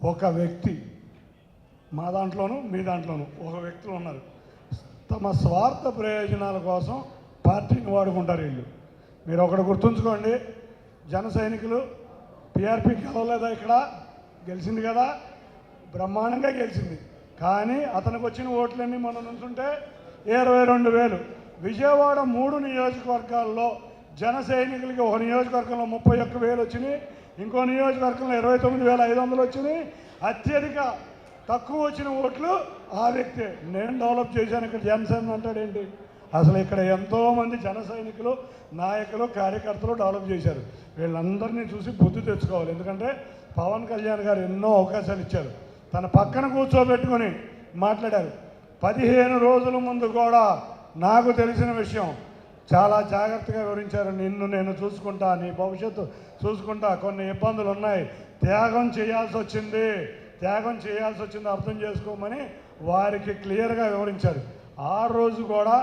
ఒక వ్యక్తి మా దాంట్లోనూ మీ దాంట్లోనూ ఒక వ్యక్తులు ఉన్నారు, తమ స్వార్థ ప్రయోజనాల కోసం పార్టీని వాడుకుంటారు వీళ్ళు. మీరు ఒకటి గుర్తుంచుకోండి, జన సైనికులు పిఆర్పి గెలవలేదా? ఇక్కడ గెలిచింది కదా, బ్రహ్మాండంగా గెలిచింది. కానీ అతనికి వచ్చిన ఓట్లన్నీ మనం నుంచుంటే 22,000. విజయవాడ 3 నియోజకవర్గాల్లో జన సైనికులకి ఒక నియోజకవర్గంలో 31,000 వచ్చినాయి, ఇంకో నియోజకవర్గంలో 29,500 వచ్చినాయి. అత్యధిక తక్కువ వచ్చిన ఓట్లు ఆ వ్యక్తే. నేను డెవలప్ చేశాను ఇక్కడ జనసేన అంటాడేంటి? అసలు ఇక్కడ ఎంతోమంది జన సైనికులు, నాయకులు, కార్యకర్తలు డెవలప్ చేశారు. వీళ్ళందరినీ చూసి బుద్ధి తెచ్చుకోవాలి. ఎందుకంటే పవన్ కళ్యాణ్ గారు ఎన్నో అవకాశాలు ఇచ్చారు. తన పక్కన కూర్చోబెట్టుకొని మాట్లాడారు. 15 రోజుల ముందు కూడా నాకు తెలిసిన విషయం చాలా జాగ్రత్తగా వివరించారు. నిన్ను నేను చూసుకుంటా, నీ భవిష్యత్తు చూసుకుంటా, కొన్ని ఇబ్బందులు ఉన్నాయి, త్యాగం చేయాల్సి వచ్చింది అర్థం చేసుకోమని వారికి క్లియర్గా వివరించారు. ఆ రోజు కూడా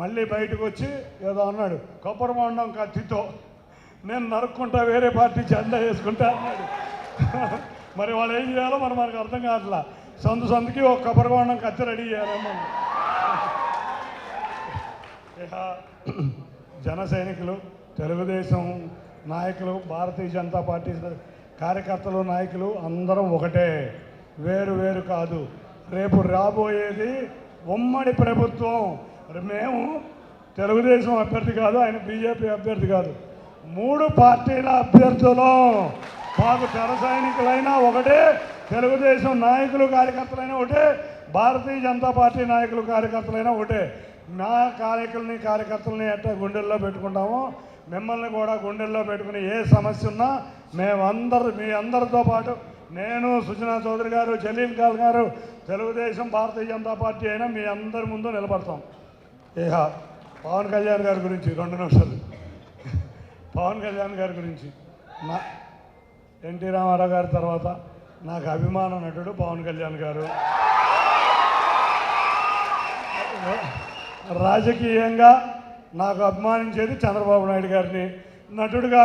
మళ్ళీ బయటకు వచ్చి ఏదో అన్నాడు, కొబ్బరి బొండం కత్తితో నేను నరుక్కుంటా, వేరే పార్టీ జెండా వేసుకుంటా అన్నాడు. మరి వాళ్ళు ఏం చేయాలో మనకు అర్థం కావట్లా. సందుకి ఒక కొబ్బరి బొండం కత్తి రెడీ చేయాలేమో. ఇక జన సైనికులు, తెలుగుదేశం నాయకులు, భారతీయ జనతా పార్టీ కార్యకర్తలు, నాయకులు అందరం ఒకటే, వేరు వేరు కాదు. రేపు రాబోయేది ఉమ్మడి ప్రభుత్వం. మేము తెలుగుదేశం అభ్యర్థి కాదు, ఆయన బీజేపీ అభ్యర్థి కాదు, 3 పార్టీల అభ్యర్థులు. మాకు జన సైనికులైనా ఒకటే, తెలుగుదేశం నాయకులు కార్యకర్తలైనా ఒకటే, భారతీయ జనతా పార్టీ నాయకులు కార్యకర్తలైనా ఒకటే. నా కార్యకర్తలని ఎట్లా గుండెల్లో పెట్టుకుంటామో మిమ్మల్ని కూడా గుండెల్లో పెట్టుకుని ఏ సమస్య ఉన్నా మీ అందరితో పాటు నేను, సుజనా చౌదరి గారు, జలీల్ ఖాన్ గారు, తెలుగుదేశం, భారతీయ జనతా పార్టీ అయినా మీ అందరి ముందు నిలబడతాం. ఇక పవన్ కళ్యాణ్ గారి గురించి 2 నిమిషాలు. పవన్ కళ్యాణ్ గారి గురించి, ఎన్టీ రామారావు గారి తర్వాత నాకు అభిమాన నటుడు పవన్ కళ్యాణ్ గారు. రాజకీయంగా నాకు అభిమానించేది చంద్రబాబు నాయుడు గారిని, నటుడిగా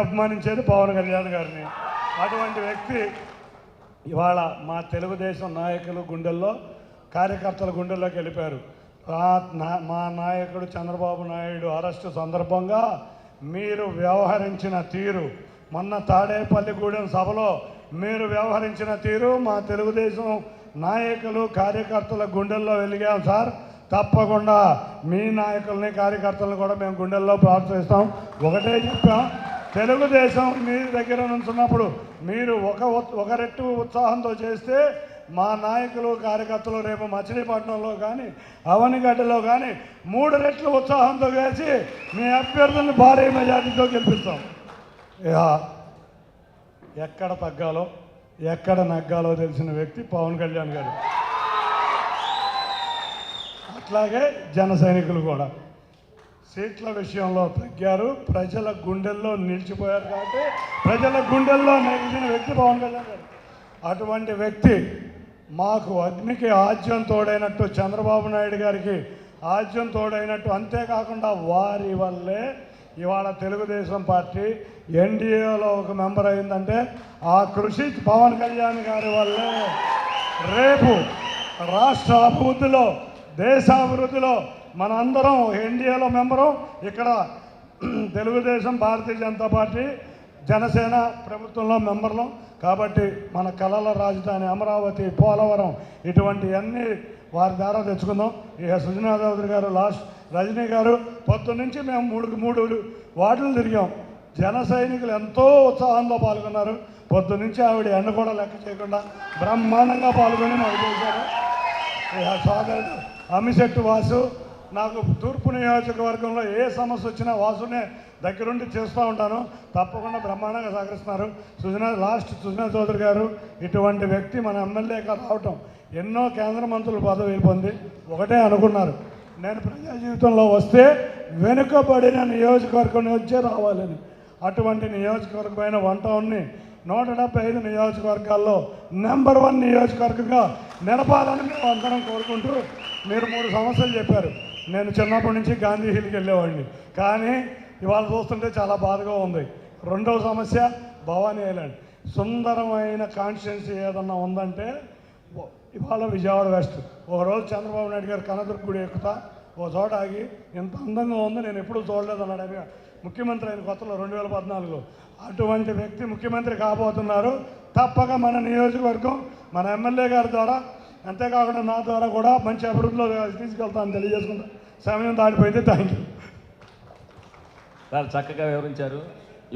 అభిమానించేది పవన్ కళ్యాణ్ గారిని. అటువంటి వ్యక్తి ఇవాళ మా తెలుగుదేశం నాయకులు గుండెల్లో, కార్యకర్తల గుండెల్లోకి వెళ్ళిపోయారు. మా నాయకుడు చంద్రబాబు నాయుడు అరెస్టు సందర్భంగా మీరు వ్యవహరించిన తీరు, మొన్న తాడేపల్లిగూడెం సభలో మీరు వ్యవహరించిన తీరు మా తెలుగుదేశం నాయకులు, కార్యకర్తల గుండెల్లో వెలిగాం సార్. తప్పకుండా మీ నాయకుల్ని, కార్యకర్తలను కూడా మేము గుండెల్లో ప్రోత్సహిస్తాం. ఒకటే చెప్పాం, తెలుగుదేశం మీ దగ్గర నుంచున్నప్పుడు మీరు ఒక రెట్టు ఉత్సాహంతో చేస్తే మా నాయకులు, కార్యకర్తలు రేపు మచిలీపట్నంలో కానీ, అవనిగడ్డలో కానీ 3 రెట్లు ఉత్సాహంతో వేసి మీ అభ్యర్థులను భారీ మెజార్టీతో గెలిపిస్తాం. ఎక్కడ తగ్గాలో, ఎక్కడ నగ్గాలో తెలిసిన వ్యక్తి పవన్ కళ్యాణ్ గారు. అట్లాగే జన సైనికులు కూడా సీట్ల విషయంలో తగ్గారు, ప్రజల గుండెల్లో నిలిచిపోయారు. కాబట్టి ప్రజల గుండెల్లో నిలిచిన వ్యక్తి పవన్ కళ్యాణ్ గారు. అటువంటి వ్యక్తి మాకు అగ్నికి ఆజ్యం తోడైనట్టు, చంద్రబాబు నాయుడు గారికి ఆజ్యం తోడైనట్టు, అంతేకాకుండా వారి వల్లే ఇవాళ తెలుగుదేశం పార్టీ ఎన్డీఏలో ఒక మెంబర్ అయిందంటే ఆ కృషి పవన్ కళ్యాణ్ గారి వల్లే. రేపు రాష్ట్ర అభివృద్ధిలో, దేశాభివృద్ధిలో మనందరం ఎన్డీఏలో మెంబరు, ఇక్కడ తెలుగుదేశం, భారతీయ జనతా పార్టీ, జనసేన ప్రభుత్వంలో మెంబర్లు. కాబట్టి మన కళల రాజధాని అమరావతి, పోలవరం ఇటువంటివన్నీ వారి ద్వారా తెచ్చుకుందాం. ఇక సుజనా చౌదరి గారు, రజనీ గారు పొద్దున్నుంచి మేము 3 వార్డులు తిరిగాం. జన సైనికులు ఎంతో ఉత్సాహంతో పాల్గొన్నారు. పొద్దున్నుంచి ఆవిడ ఎండ కూడా లెక్క చేయకుండా బ్రహ్మాండంగా పాల్గొని మాకు చేశారు. ఇక సోదరుడు అమిశెట్టి వాసు, నాకు తూర్పు నియోజకవర్గంలో ఏ సమస్య వచ్చినా వాసునే దగ్గరుండి చేస్తూ ఉంటాను. తప్పకుండా బ్రహ్మాండంగా సహకరిస్తున్నారు. సుజనా చౌదరి గారు ఇటువంటి వ్యక్తి మన ఎమ్మెల్యేగా రావటం, ఎన్నో కేంద్ర మంత్రుల పదవి పొంది ఒకటే అనుకున్నారు, నేను ప్రజా జీవితంలో వస్తే వెనుకబడిన నియోజకవర్గం వచ్చే రావాలని. అటువంటి నియోజకవర్గమైన 1 టౌన్ని 175 నియోజకవర్గాల్లో నెంబర్ 1 నియోజకవర్గంగా నిలపాలని మేము అందరం కోరుకుంటూ, మీరు 3 సమస్యలు చెప్పారు. నేను చిన్నప్పటి నుంచి గాంధీ హిల్కి వెళ్ళేవాడిని, కానీ ఇవాళ చూస్తుంటే చాలా బాధగా ఉంది. 2వ సమస్య భవానీ ఐలాండ్. సుందరమైన కాన్స్టిట్యున్సీ ఏదన్నా ఉందంటే ఇవాళ విజయవాడ వెస్ట్. ఒకరోజు చంద్రబాబు నాయుడు గారు కనదుర్గ గుడి ఎక్కుతా ఓ చోట ఆగి ఎంత అందంగా ఉందో నేను ఎప్పుడూ చూడలేదన్నాడు ఆయన ముఖ్యమంత్రి అయిన కొత్తలో 2014లో. అటువంటి వ్యక్తి ముఖ్యమంత్రి కాబోతున్నారు. తప్పక మన నియోజకవర్గం మన ఎమ్మెల్యే గారి ద్వారా, అంతేకాకుండా నా ద్వారా కూడా మంచి అభివృద్ధిలో తీసుకెళ్తానని తెలియజేసుకుంటా. సమయం దాటిపోయింది. Thank you. చాలా చక్కగా వివరించారు.